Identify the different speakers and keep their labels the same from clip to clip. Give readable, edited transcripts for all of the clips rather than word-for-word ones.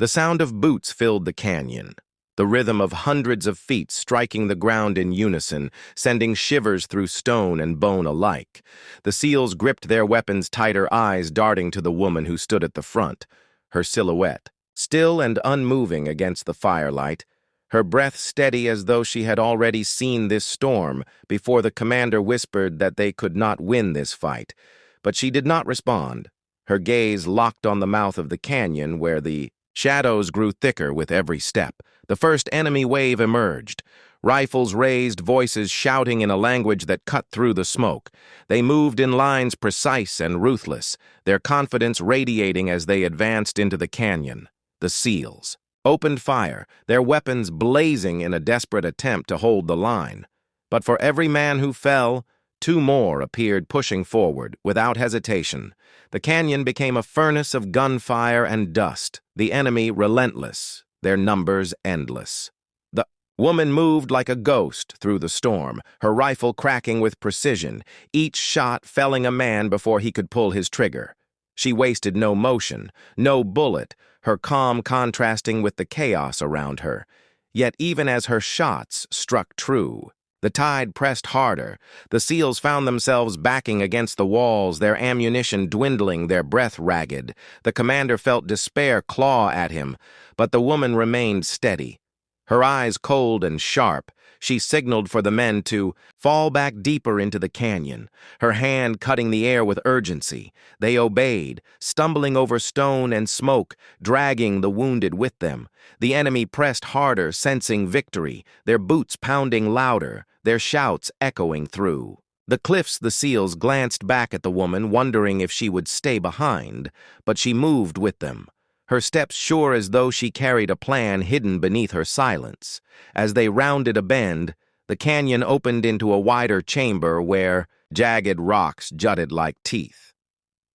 Speaker 1: The sound of boots filled the canyon, the rhythm of hundreds of feet striking the ground in unison, sending shivers through stone and bone alike. The seals gripped their weapons tighter, eyes darting to the woman who stood at the front, her silhouette, still and unmoving against the firelight, her breath steady as though she had already seen this storm before the commander whispered that they could not win this fight. But she did not respond, her gaze locked on the mouth of the canyon where the shadows grew thicker with every step. The first enemy wave emerged. Rifles raised, voices shouting in a language that cut through the smoke. They moved in lines precise and ruthless, their confidence radiating as they advanced into the canyon. The SEALs opened fire, their weapons blazing in a desperate attempt to hold the line. But for every man who fell, two more appeared pushing forward without hesitation. The canyon became a furnace of gunfire and dust, the enemy relentless, their numbers endless. The woman moved like a ghost through the storm, her rifle cracking with precision, each shot felling a man before he could pull his trigger. She wasted no motion, no bullet, her calm contrasting with the chaos around her. Yet even as her shots struck true, the tide pressed harder. The SEALs found themselves backing against the walls, their ammunition dwindling, their breath ragged. The commander felt despair claw at him, but the woman remained steady. Her eyes cold and sharp, she signaled for the men to fall back deeper into the canyon, her hand cutting the air with urgency. They obeyed, stumbling over stone and smoke, dragging the wounded with them. The enemy pressed harder, sensing victory, their boots pounding louder, their shouts echoing through. The cliffs, the SEALs glanced back at the woman, wondering if she would stay behind, but she moved with them, her steps sure as though she carried a plan hidden beneath her silence. As they rounded a bend, the canyon opened into a wider chamber where jagged rocks jutted like teeth.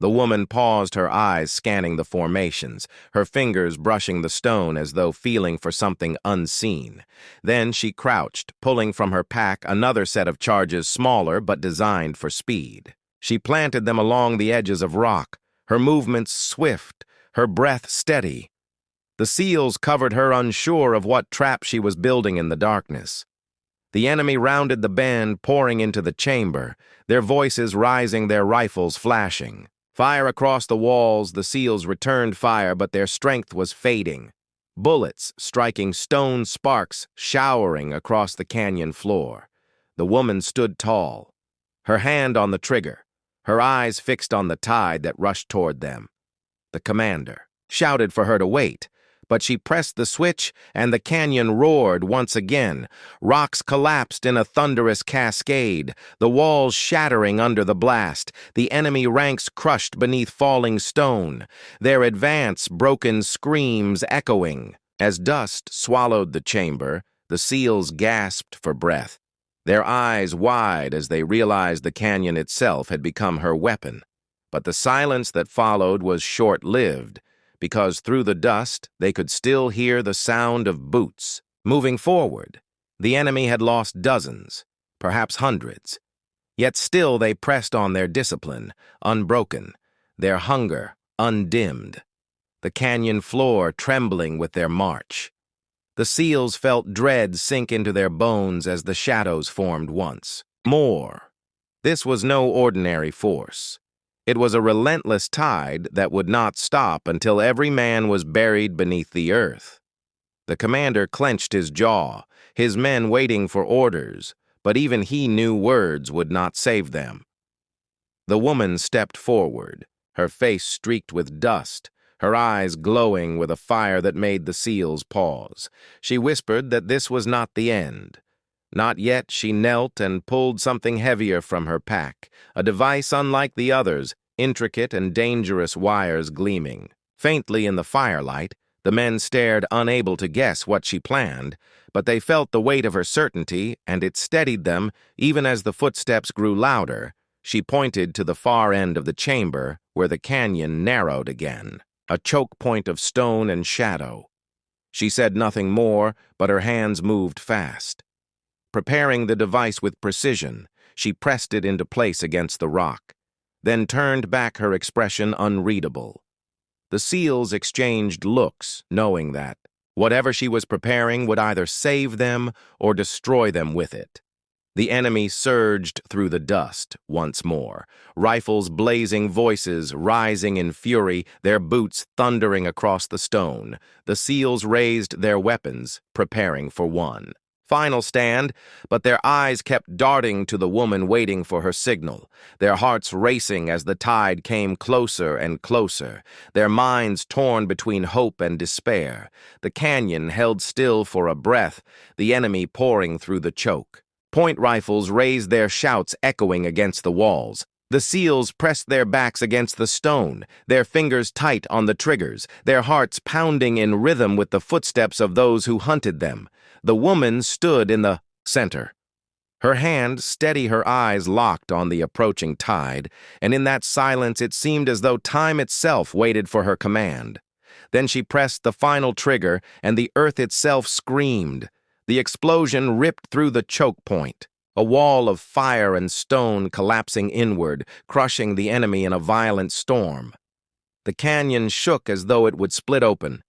Speaker 1: The woman paused, her eyes scanning the formations, her fingers brushing the stone as though feeling for something unseen. Then she crouched, pulling from her pack another set of charges smaller but designed for speed. She planted them along the edges of rock, her movements swift, her breath steady. The SEALs covered her, unsure of what trap she was building in the darkness. The enemy rounded the bend, pouring into the chamber, their voices rising, their rifles flashing. Fire across the walls, the SEALs returned fire, but their strength was fading. Bullets striking stone, sparks showering across the canyon floor. The woman stood tall, her hand on the trigger, her eyes fixed on the tide that rushed toward them. The commander shouted for her to wait, but she pressed the switch and the canyon roared once again. Rocks collapsed in a thunderous cascade, the walls shattering under the blast, the enemy ranks crushed beneath falling stone, their advance broken screams echoing. As dust swallowed the chamber, the SEALs gasped for breath, their eyes wide as they realized the canyon itself had become her weapon. But the silence that followed was short-lived, because through the dust they could still hear the sound of boots. Moving forward, the enemy had lost dozens, perhaps hundreds. Yet still they pressed on, their discipline unbroken, their hunger undimmed, the canyon floor trembling with their march. The SEALs felt dread sink into their bones as the shadows formed once more. This was no ordinary force. It was a relentless tide that would not stop until every man was buried beneath the earth. The commander clenched his jaw, his men waiting for orders, but even he knew words would not save them. The woman stepped forward, her face streaked with dust, her eyes glowing with a fire that made the SEALs pause. She whispered that this was not the end. Not yet. She knelt and pulled something heavier from her pack, a device unlike the others, intricate and dangerous wires gleaming. Faintly in the firelight, the men stared, unable to guess what she planned, but they felt the weight of her certainty, and it steadied them even as the footsteps grew louder. She pointed to the far end of the chamber, where the canyon narrowed again, a choke point of stone and shadow. She said nothing more, but her hands moved fast. Preparing the device with precision, she pressed it into place against the rock, then turned back, her expression unreadable. The SEALs exchanged looks, knowing that whatever she was preparing would either save them or destroy them with it. The enemy surged through the dust once more, rifles blazing, voices rising in fury, their boots thundering across the stone. The SEALs raised their weapons, preparing for one final stand, but their eyes kept darting to the woman waiting for her signal, their hearts racing as the tide came closer and closer, their minds torn between hope and despair. The canyon held still for a breath, the enemy pouring through the choke. Point rifles raised their shouts echoing against the walls. The SEALs pressed their backs against the stone, their fingers tight on the triggers, their hearts pounding in rhythm with the footsteps of those who hunted them. The woman stood in the center, her hand steady, her eyes locked on the approaching tide, and in that silence it seemed as though time itself waited for her command. Then she pressed the final trigger, and the earth itself screamed. The explosion ripped through the choke point, a wall of fire and stone collapsing inward, crushing the enemy in a violent storm. The canyon shook as though it would split open.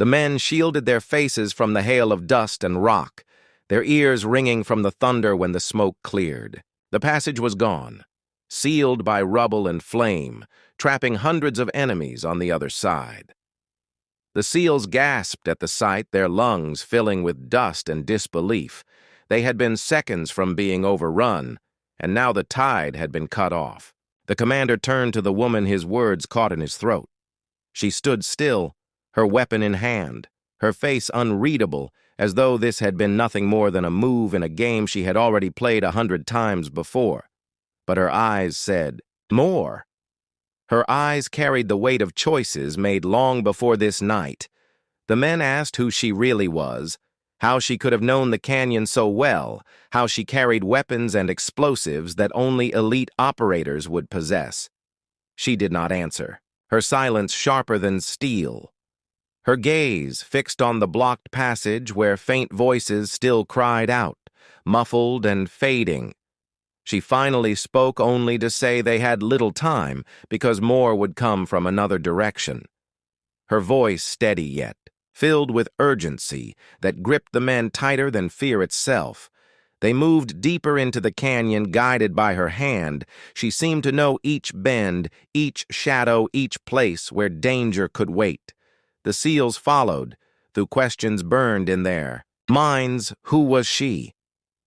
Speaker 1: The men shielded their faces from the hail of dust and rock, their ears ringing from the thunder when the smoke cleared. The passage was gone, sealed by rubble and flame, trapping hundreds of enemies on the other side. The SEALs gasped at the sight, their lungs filling with dust and disbelief. They had been seconds from being overrun, and now the tide had been cut off. The commander turned to the woman, his words caught in his throat. She stood still, her weapon in hand, her face unreadable, as though this had been nothing more than a move in a game she had already played 100 times before. But her eyes said, more. Her eyes carried the weight of choices made long before this night. The men asked who she really was, how she could have known the canyon so well, how she carried weapons and explosives that only elite operators would possess. She did not answer, her silence sharper than steel. Her gaze fixed on the blocked passage where faint voices still cried out, muffled and fading. She finally spoke only to say they had little time because more would come from another direction. Her voice steady yet, filled with urgency that gripped the men tighter than fear itself. They moved deeper into the canyon, guided by her hand. She seemed to know each bend, each shadow, each place where danger could wait. The SEALs followed, though questions burned in their minds. Who was she?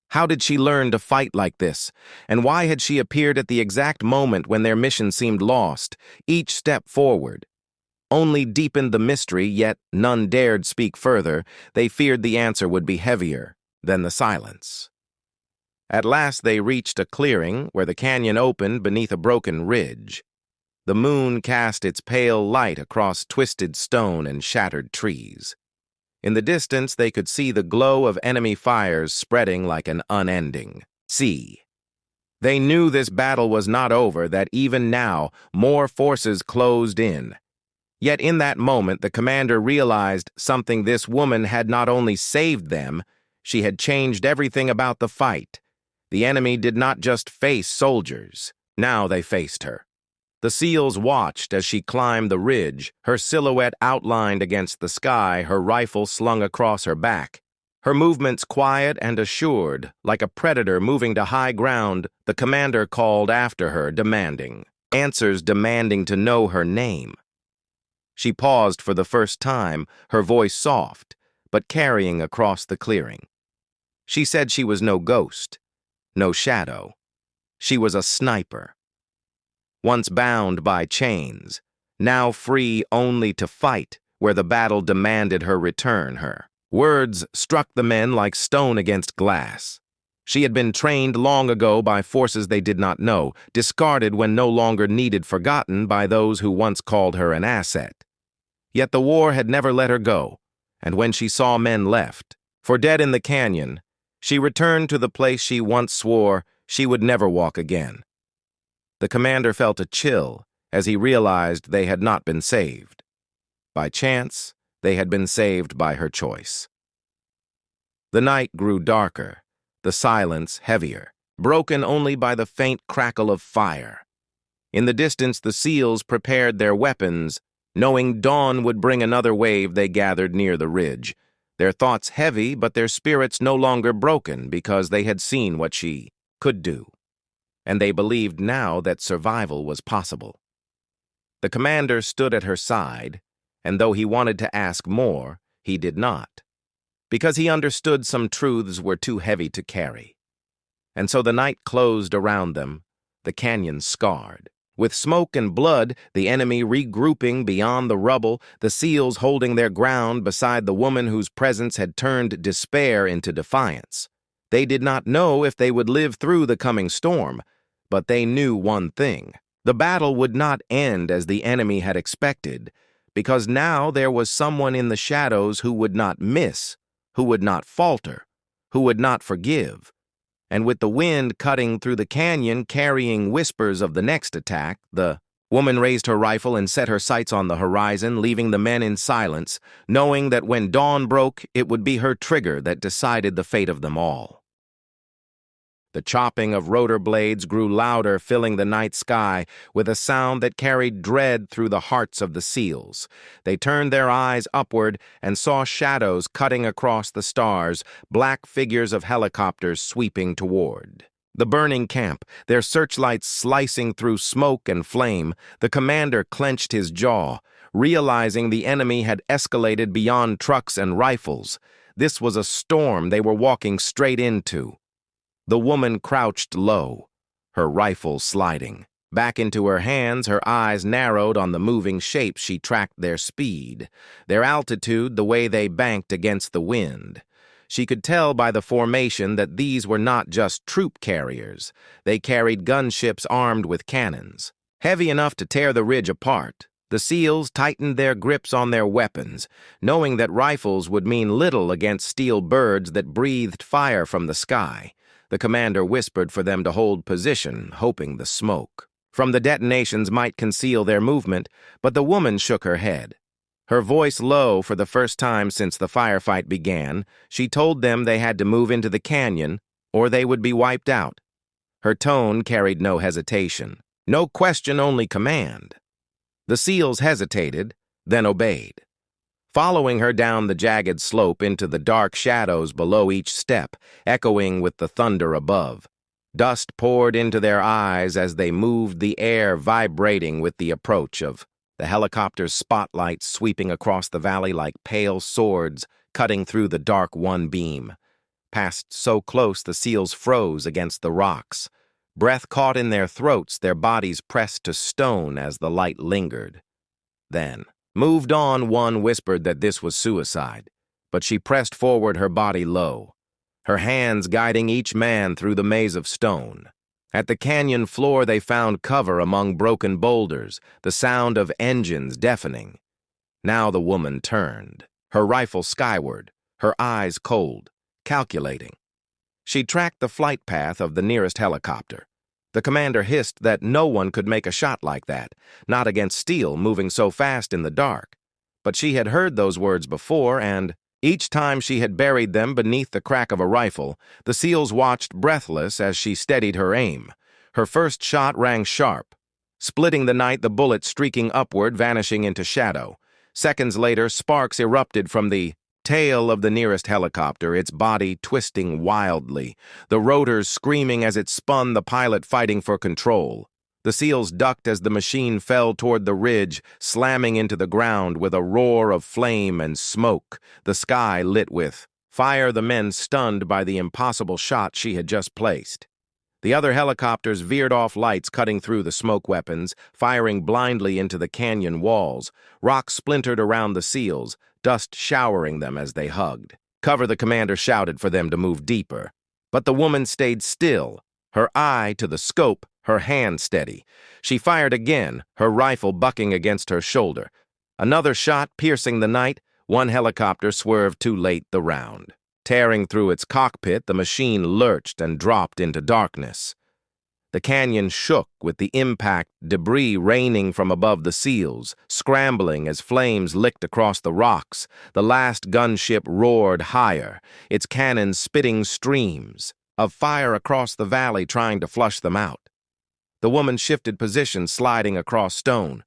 Speaker 1: How did she learn to fight like this? And why had she appeared at the exact moment when their mission seemed lost? Each step forward only deepened the mystery, yet none dared speak further. They feared the answer would be heavier than the silence. At last they reached a clearing where the canyon opened beneath a broken ridge. The moon cast its pale light across twisted stone and shattered trees. In the distance, they could see the glow of enemy fires spreading like an unending sea. They knew this battle was not over, that even now more forces closed in. Yet in that moment, the commander realized something. This woman had not only saved them, she had changed everything about the fight. The enemy did not just face soldiers. Now they faced her. The SEALs watched as she climbed the ridge, her silhouette outlined against the sky, her rifle slung across her back. Her movements quiet and assured, like a predator moving to high ground. The commander called after her, demanding answers, demanding to know her name. She paused for the first time, her voice soft, but carrying across the clearing. She said she was no ghost, no shadow. She was a sniper. Once bound by chains, now free only to fight where the battle demanded her return. Her words struck the men like stone against glass. She had been trained long ago by forces they did not know, discarded when no longer needed, forgotten by those who once called her an asset. Yet the war had never let her go, and when she saw men left for dead in the canyon, she returned to the place she once swore she would never walk again. The commander felt a chill as he realized they had not been saved. By chance, they had been saved by her choice. The night grew darker, the silence heavier, broken only by the faint crackle of fire. In the distance, the SEALs prepared their weapons, Knowing dawn would bring another wave, they gathered near the ridge, their thoughts heavy but their spirits no longer broken because they had seen what she could do, and they believed now that survival was possible. The commander stood at her side, and though he wanted to ask more, he did not, because he understood some truths were too heavy to carry. And so the night closed around them, the canyon scarred. With smoke and blood, the enemy regrouping beyond the rubble, the SEALs holding their ground beside the woman whose presence had turned despair into defiance. They did not know if they would live through the coming storm, but they knew one thing. The battle would not end as the enemy had expected, because now there was someone in the shadows who would not miss, who would not falter, who would not forgive. And with the wind cutting through the canyon carrying whispers of the next attack, the woman raised her rifle and set her sights on the horizon, leaving the men in silence, knowing that when dawn broke, it would be her trigger that decided the fate of them all. The chopping of rotor blades grew louder, filling the night sky with a sound that carried dread through the hearts of the SEALs. They turned their eyes upward and saw shadows cutting across the stars, black figures of helicopters sweeping toward the burning camp, their searchlights slicing through smoke and flame. The commander clenched his jaw, realizing the enemy had escalated beyond trucks and rifles. This was a storm they were walking straight into. The woman crouched low, her rifle sliding. Back into her hands, her eyes narrowed on the moving shapes. She tracked their speed, their altitude, the way they banked against the wind. She could tell by the formation that these were not just troop carriers. They carried gunships armed with cannons, heavy enough to tear the ridge apart. The SEALs tightened their grips on their weapons, knowing that rifles would mean little against steel birds that breathed fire from the sky. The commander whispered for them to hold position, hoping the smoke from the detonations might conceal their movement, but the woman shook her head. Her voice low for the first time since the firefight began, she told them they had to move into the canyon or they would be wiped out. Her tone carried no hesitation, no question, only command. The SEALs hesitated, then obeyed, following her down the jagged slope into the dark shadows below each step, echoing with the thunder above. Dust poured into their eyes as they moved, the air vibrating with the approach of the helicopter's spotlights sweeping across the valley like pale swords cutting through the dark one beam. Passed so close the SEALs froze against the rocks. Breath caught in their throats, their bodies pressed to stone as the light lingered. Then, moved on, one whispered that this was suicide, but she pressed forward, her body low, her hands guiding each man through the maze of stone. At the canyon floor they found cover among broken boulders, the sound of engines deafening. Now the woman turned, her rifle skyward, her eyes cold, calculating. She tracked the flight path of the nearest helicopter. The commander hissed that no one could make a shot like that, not against steel moving so fast in the dark. But she had heard those words before, and each time she had buried them beneath the crack of a rifle, the SEALs watched breathless as she steadied her aim. Her first shot rang sharp, splitting the night, the bullet streaking upward, vanishing into shadow. Seconds later, sparks erupted from the tail of the nearest helicopter, its body twisting wildly, the rotors screaming as it spun, the pilot fighting for control. The SEALs ducked as the machine fell toward the ridge, slamming into the ground with a roar of flame and smoke, the sky lit with fire, the men stunned by the impossible shot she had just placed. The other helicopters veered off, lights cutting through the smoke weapons, firing blindly into the canyon walls. Rocks splintered around the SEALs, dust showering them as they hugged. Cover, the commander shouted for them to move deeper. But the woman stayed still, her eye to the scope, her hand steady. She fired again, her rifle bucking against her shoulder. Another shot piercing the night, one helicopter swerved too late the round. Tearing through its cockpit, the machine lurched and dropped into darkness. The canyon shook with the impact, debris raining from above the SEALs, scrambling as flames licked across the rocks. The last gunship roared higher, its cannons spitting streams of fire across the valley, trying to flush them out. The woman shifted position, sliding across stone.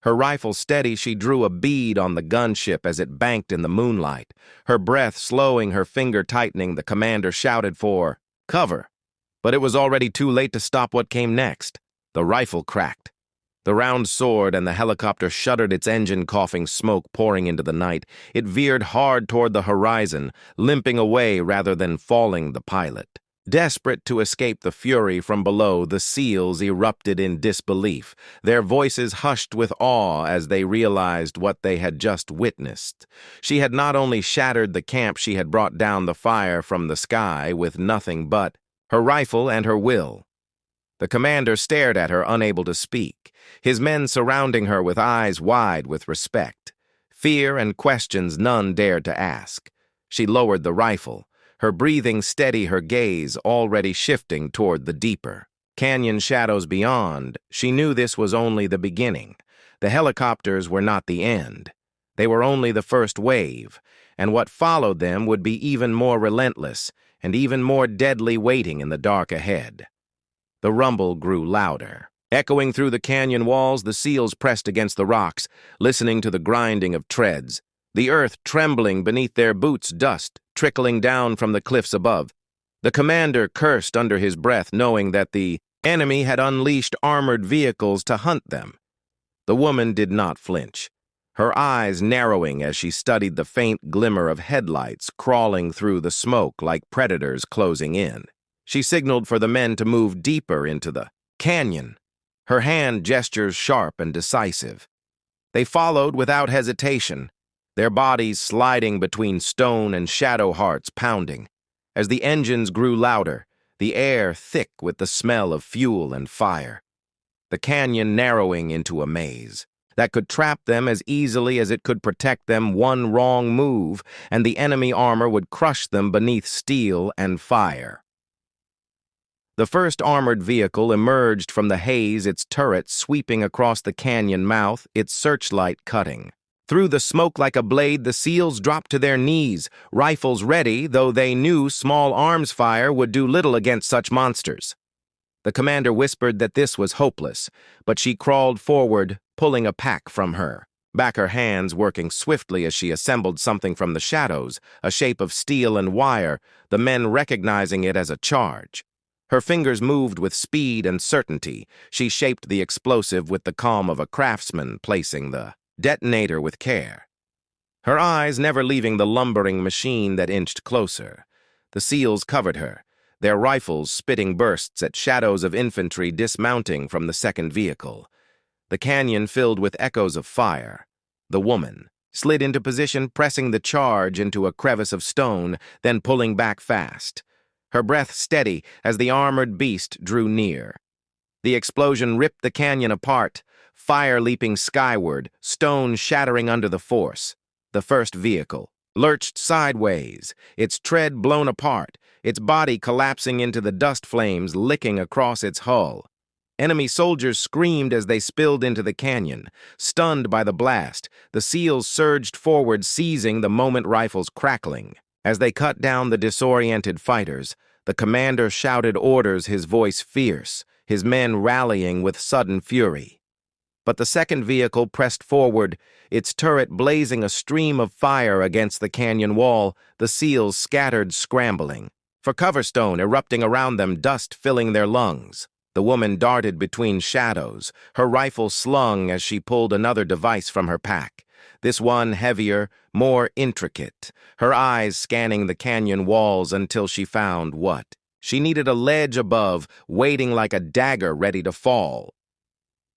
Speaker 1: Her rifle steady, she drew a bead on the gunship as it banked in the moonlight. Her breath slowing, her finger tightening, the commander shouted for cover. But it was already too late to stop what came next. The rifle cracked. The round soared, and the helicopter shuddered, its engine coughing smoke pouring into the night. It veered hard toward the horizon, limping away rather than falling the pilot. Desperate to escape the fury from below, the SEALs erupted in disbelief, their voices hushed with awe as they realized what they had just witnessed. She had not only shattered the camp, she had brought down the fire from the sky with nothing but her rifle and her will. The commander stared at her, unable to speak, his men surrounding her with eyes wide with respect. Fear and questions none dared to ask. She lowered the rifle, her breathing steady, her gaze already shifting toward the deeper canyon shadows beyond. She knew this was only the beginning. The helicopters were not the end. They were only the first wave, and what followed them would be even more relentless and even more deadly, waiting in the dark ahead. The rumble grew louder. Echoing through the canyon walls, the SEALs pressed against the rocks, listening to the grinding of treads, the earth trembling beneath their boots, dust trickling down from the cliffs above. The commander cursed under his breath, knowing that the enemy had unleashed armored vehicles to hunt them. The woman did not flinch, her eyes narrowing as she studied the faint glimmer of headlights crawling through the smoke like predators closing in. She signaled for the men to move deeper into the canyon, her hand gestures sharp and decisive. They followed without hesitation, their bodies sliding between stone and shadow hearts pounding. As the engines grew louder, the air thick with the smell of fuel and fire. The canyon narrowing into a maze that could trap them as easily as it could protect them. One wrong move, and the enemy armor would crush them beneath steel and fire. The first armored vehicle emerged from the haze, its turret sweeping across the canyon mouth, its searchlight cutting. Through the smoke like a blade, the SEALs dropped to their knees, rifles ready, though they knew small arms fire would do little against such monsters. The commander whispered that this was hopeless, but she crawled forward, pulling a pack from her, back her hands working swiftly as she assembled something from the shadows, a shape of steel and wire, the men recognizing it as a charge. Her fingers moved with speed and certainty. She shaped the explosive with the calm of a craftsman, placing the detonator with care, her eyes never leaving the lumbering machine that inched closer. The SEALs covered her, their rifles spitting bursts at shadows of infantry dismounting from the second vehicle. The canyon filled with echoes of fire. The woman slid into position, pressing the charge into a crevice of stone, then pulling back fast, her breath steady as the armored beast drew near. The explosion ripped the canyon apart, fire leaping skyward, stone shattering under the force. The first vehicle lurched sideways, its tread blown apart, its body collapsing into the dust flames licking across its hull. Enemy soldiers screamed as they spilled into the canyon. Stunned by the blast, the SEALs surged forward, seizing the moment, rifles crackling. As they cut down the disoriented fighters, the commander shouted orders, his voice fierce, his men rallying with sudden fury. But the second vehicle pressed forward, its turret blazing a stream of fire against the canyon wall, the SEALs scattered, scrambling. For cover, stone erupting around them, dust filling their lungs. The woman darted between shadows, her rifle slung as she pulled another device from her pack. This one heavier, more intricate, her eyes scanning the canyon walls until she found what? She needed, a ledge above, waiting like a dagger ready to fall.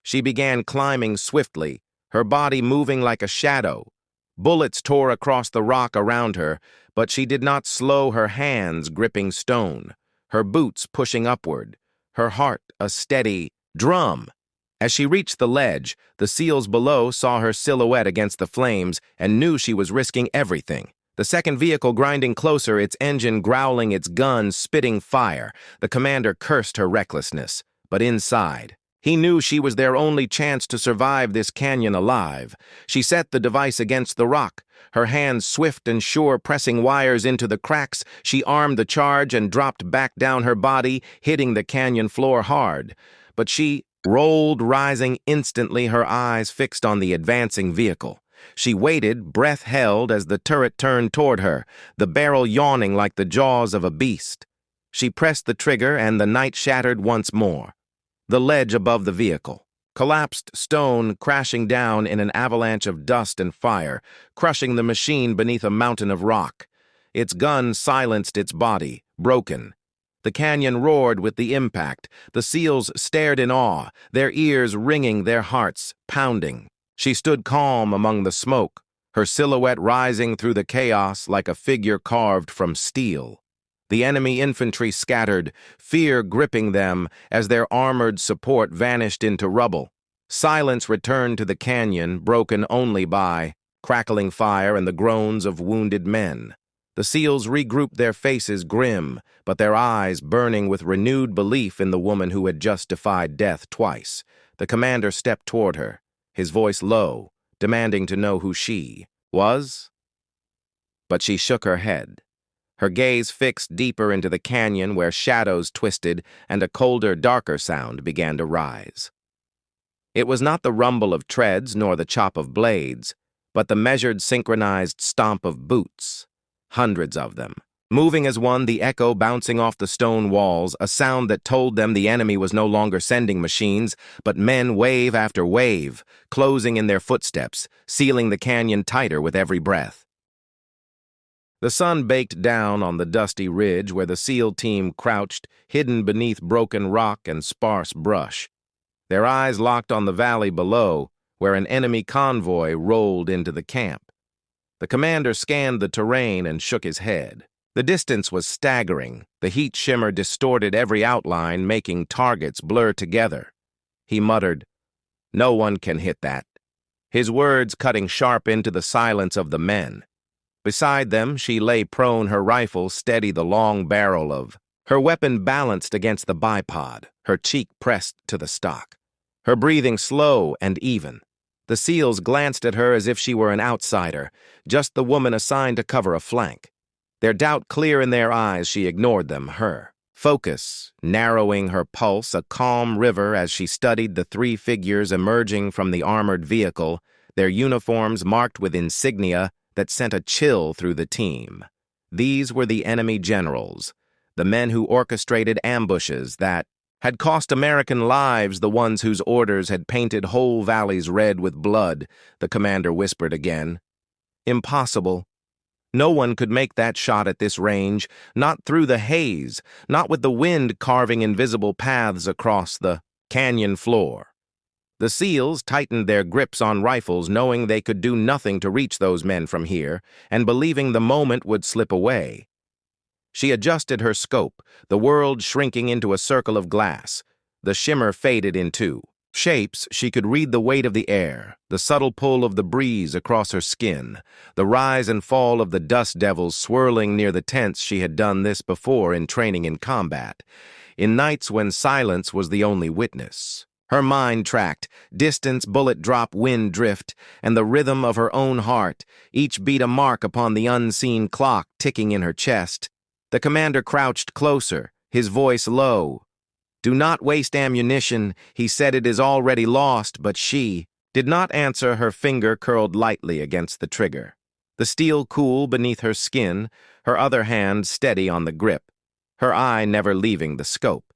Speaker 1: She began climbing swiftly, her body moving like a shadow. Bullets tore across the rock around her, but she did not slow, her hands gripping stone, her boots pushing upward, her heart a steady drum. As she reached the ledge, the SEALs below saw her silhouette against the flames and knew she was risking everything. The second vehicle grinding closer, its engine growling, its gun spitting fire. The commander cursed her recklessness, but inside, he knew she was their only chance to survive this canyon alive. She set the device against the rock, her hands swift and sure, pressing wires into the cracks. She armed the charge and dropped back down, her body hitting the canyon floor hard. But she rolled, rising instantly, her eyes fixed on the advancing vehicle. She waited, breath held, as the turret turned toward her, the barrel yawning like the jaws of a beast. She pressed the trigger, and the night shattered once more. The ledge above the vehicle. Collapsed stone crashing down in an avalanche of dust and fire, crushing the machine beneath a mountain of rock. Its gun silenced its body, broken. The canyon roared with the impact. The SEALs stared in awe, their ears ringing, their hearts pounding. She stood calm among the smoke, her silhouette rising through the chaos like a figure carved from steel. The enemy infantry scattered, fear gripping them as their armored support vanished into rubble. Silence returned to the canyon, broken only by crackling fire and the groans of wounded men. The SEALs regrouped, their faces grim, but their eyes burning with renewed belief in the woman who had just defied death twice. The commander stepped toward her, his voice low, demanding to know who she was. But she shook her head. Her gaze fixed deeper into the canyon where shadows twisted and a colder, darker sound began to rise. It was not the rumble of treads nor the chop of blades, but the measured, synchronized stomp of boots. Hundreds of them. Moving as one, the echo bouncing off the stone walls, a sound that told them the enemy was no longer sending machines, but men wave after wave, closing in their footsteps, sealing the canyon tighter with every breath. The sun baked down on the dusty ridge where the SEAL team crouched, hidden beneath broken rock and sparse brush. Their eyes locked on the valley below, where an enemy convoy rolled into the camp. The commander scanned the terrain and shook his head. The distance was staggering. The heat shimmer distorted every outline, making targets blur together. He muttered, "No one can hit that," his words cutting sharp into the silence of the men. Beside them, she lay prone, her rifle steady the long barrel of her weapon balanced against the bipod, her cheek pressed to the stock. Her breathing slow and even. The SEALs glanced at her as if she were an outsider, just the woman assigned to cover a flank. Their doubt clear in their eyes, she ignored them, her focus narrowing her pulse, a calm river as she studied the three figures emerging from the armored vehicle, their uniforms marked with insignia that sent a chill through the team. These were the enemy generals, the men who orchestrated ambushes that had cost American lives, the ones whose orders had painted whole valleys red with blood, the commander whispered again. Impossible. No one could make that shot at this range, not through the haze, not with the wind carving invisible paths across the canyon floor. The SEALs tightened their grips on rifles, knowing they could do nothing to reach those men from here, and believing the moment would slip away. She adjusted her scope, the world shrinking into a circle of glass. The shimmer faded into shapes. She could read the weight of the air, the subtle pull of the breeze across her skin, the rise and fall of the dust devils swirling near the tents. She had done this before in training in combat, in nights when silence was the only witness. Her mind tracked distance, bullet drop, wind drift, and the rhythm of her own heart, each beat a mark upon the unseen clock ticking in her chest. The commander crouched closer, his voice low. "Do not waste ammunition," he said. "It is already lost," but she did not answer, her finger curled lightly against the trigger. The steel cool beneath her skin, her other hand steady on the grip, her eye never leaving the scope.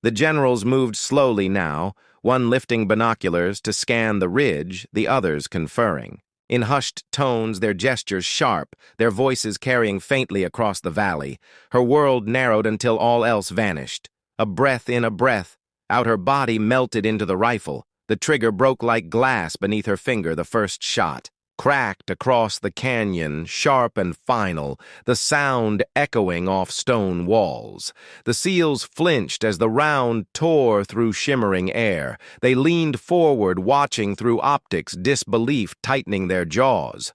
Speaker 1: The generals moved slowly now, one lifting binoculars to scan the ridge, the others conferring. In hushed tones, their gestures sharp, their voices carrying faintly across the valley. Her world narrowed until all else vanished. A breath in, a breath out, her body melted into the rifle. The trigger broke like glass beneath her finger. The first shot cracked across the canyon, sharp and final, the sound echoing off stone walls. The SEALs flinched as the round tore through shimmering air. They leaned forward, watching through optics, disbelief tightening their jaws.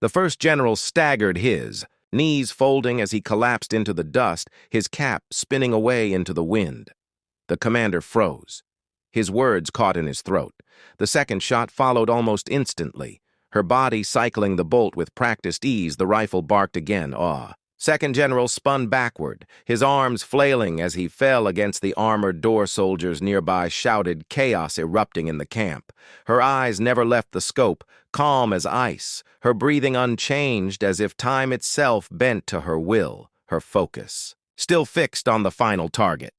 Speaker 1: The first general staggered, his knees folding as he collapsed into the dust, his cap spinning away into the wind. The commander froze. His words caught in his throat. The second shot followed almost instantly. Her body cycling the bolt with practiced ease, the rifle barked again. Second General spun backward, his arms flailing as he fell against the armored door soldiers nearby, shouted, chaos erupting in the camp. Her eyes never left the scope, calm as ice, her breathing unchanged as if time itself bent to her will, her focus, still fixed on the final target.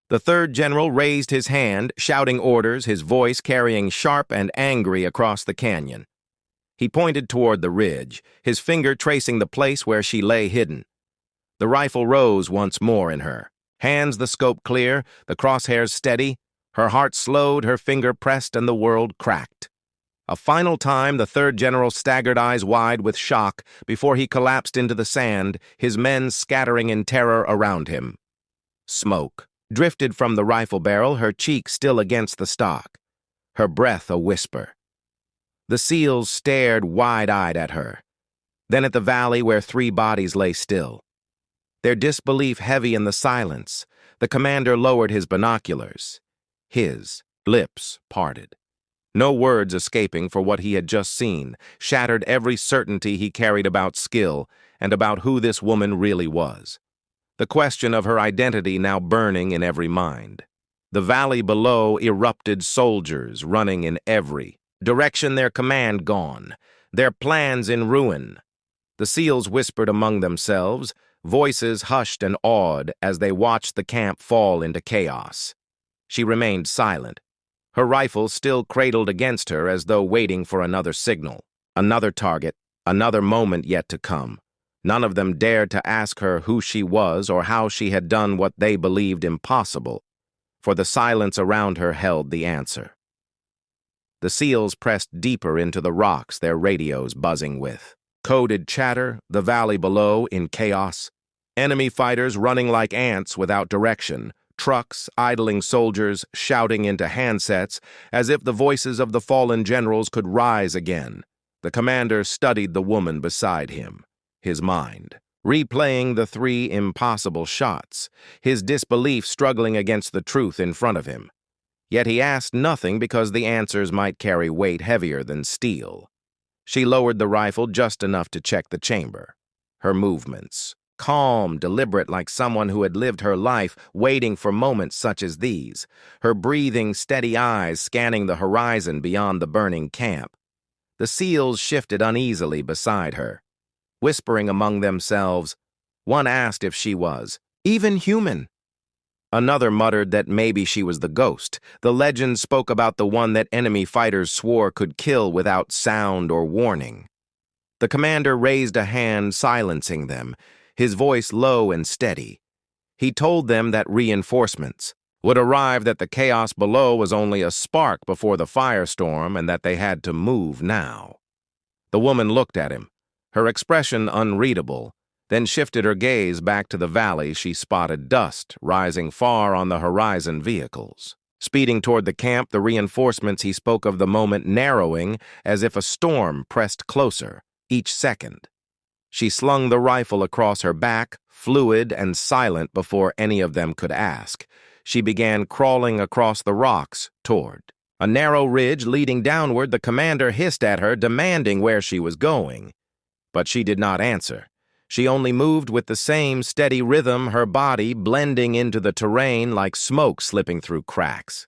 Speaker 1: The third general raised his hand, shouting orders, his voice carrying sharp and angry across the canyon. He pointed toward the ridge, his finger tracing the place where she lay hidden. The rifle rose once more in her. Hands the scope clear, the crosshairs steady. Her heart slowed, her finger pressed, and the world cracked. A final time, the third general staggered, eyes wide with shock, before he collapsed into the sand, his men scattering in terror around him. Smoke drifted from the rifle barrel, her cheek still against the stock, her breath a whisper. The SEALs stared wide-eyed at her, then at the valley where 3 bodies lay still. Their disbelief heavy in the silence, the commander lowered his binoculars. His lips parted. No words escaping, for what he had just seen shattered every certainty he carried about skill and about who this woman really was. The question of her identity now burning in every mind. The valley below erupted, soldiers running in every direction, their command gone, their plans in ruin. The SEALs whispered among themselves, voices hushed and awed as they watched the camp fall into chaos. She remained silent, her rifle still cradled against her as though waiting for another signal, another target, another moment yet to come. None of them dared to ask her who she was or how she had done what they believed impossible, for the silence around her held the answer. The SEALs pressed deeper into the rocks, their radios buzzing with coded chatter, the valley below in chaos. Enemy fighters running like ants without direction, trucks, idling soldiers shouting into handsets as if the voices of the fallen generals could rise again. The commander studied the woman beside him, his mind replaying the 3 impossible shots, his disbelief struggling against the truth in front of him. Yet he asked nothing because the answers might carry weight heavier than steel. She lowered the rifle just enough to check the chamber. Her movements, calm, deliberate, like someone who had lived her life waiting for moments such as these. Her breathing, steady eyes scanning the horizon beyond the burning camp. The SEALs shifted uneasily beside her, whispering among themselves. One asked if she was even human. Another muttered that maybe she was the ghost. The legend spoke about the one that enemy fighters swore could kill without sound or warning. The commander raised a hand, silencing them, his voice low and steady. He told them that reinforcements would arrive, that the chaos below was only a spark before the firestorm, and that they had to move now. The woman looked at him, her expression unreadable, then shifted her gaze back to the valley. She spotted dust rising far on the horizon, vehicles speeding toward the camp, the reinforcements he spoke of, the moment narrowing as if a storm pressed closer each second. She slung the rifle across her back, fluid and silent before any of them could ask. She began crawling across the rocks toward a narrow ridge leading downward. The commander hissed at her, demanding where she was going. But she did not answer. She only moved with the same steady rhythm, her body blending into the terrain like smoke slipping through cracks.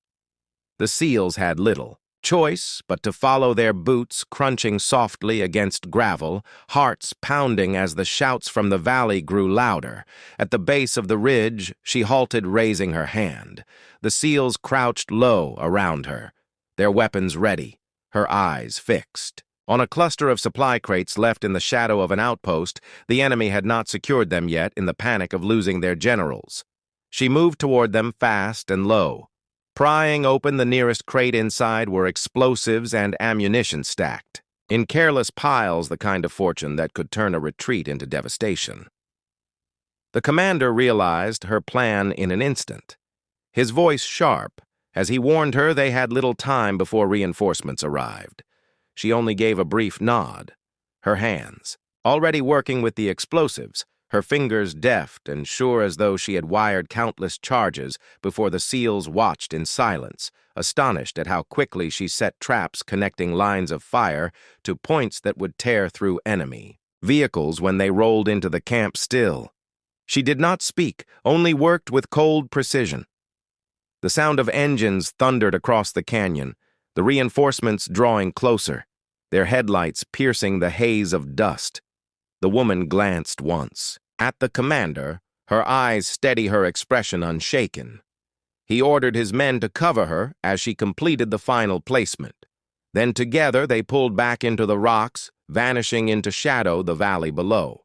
Speaker 1: The SEALs had little choice but to follow, their boots crunching softly against gravel, hearts pounding as the shouts from the valley grew louder. At the base of the ridge, she halted, raising her hand. The SEALs crouched low around her, their weapons ready, her eyes fixed. On a cluster of supply crates left in the shadow of an outpost, the enemy had not secured them yet in the panic of losing their generals. She moved toward them fast and low. Prying open the nearest crate, inside were explosives and ammunition stacked in careless piles, the kind of fortune that could turn a retreat into devastation. The commander realized her plan in an instant, his voice sharp, as he warned her they had little time before reinforcements arrived. She only gave a brief nod, her hands already working with the explosives, her fingers deft and sure as though she had wired countless charges before the SEALs watched in silence, astonished at how quickly she set traps connecting lines of fire to points that would tear through enemy vehicles when they rolled into the camp still. She did not speak, only worked with cold precision. The sound of engines thundered across the canyon, the reinforcements drawing closer, their headlights piercing the haze of dust. The woman glanced once. At the commander, her eyes steady, her expression unshaken. He ordered his men to cover her as she completed the final placement. Then together they pulled back into the rocks, vanishing into shadow the valley below.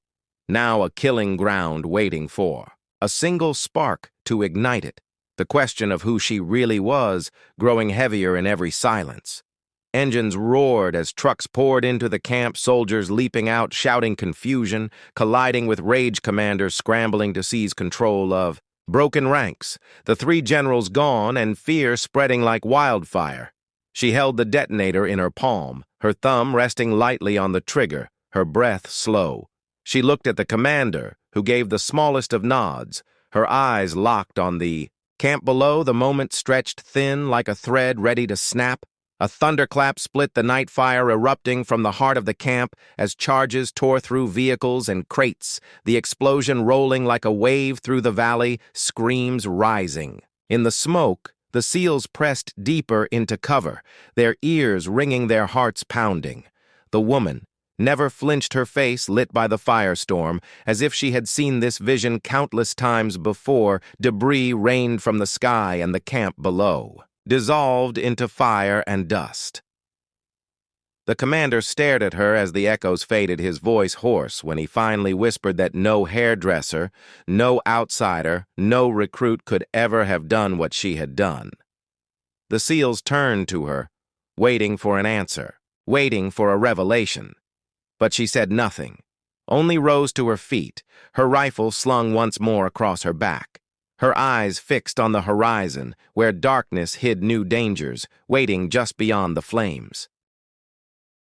Speaker 1: Now a killing ground waiting for a single spark to ignite it. The question of who she really was growing heavier in every silence. Engines roared as trucks poured into the camp, soldiers leaping out, shouting confusion, colliding with rage commanders scrambling to seize control of broken ranks, the three generals gone and fear spreading like wildfire. She held the detonator in her palm, her thumb resting lightly on the trigger, her breath slow. She looked at the commander, who gave the smallest of nods, her eyes locked on the camp below. The moment stretched thin like a thread ready to snap. A thunderclap split the night fire erupting from the heart of the camp as charges tore through vehicles and crates, the explosion rolling like a wave through the valley, screams rising. In the smoke, the SEALs pressed deeper into cover, their ears ringing, their hearts pounding. The woman never flinched, her face lit by the firestorm, as if she had seen this vision countless times before. Debris rained from the sky and the camp below, dissolved into fire and dust. The commander stared at her as the echoes faded, his voice hoarse when he finally whispered that no hairdresser, no outsider, no recruit could ever have done what she had done. The SEALs turned to her, waiting for an answer, waiting for a revelation. But she said nothing, only rose to her feet, her rifle slung once more across her back. Her eyes fixed on the horizon, where darkness hid new dangers, waiting just beyond the flames.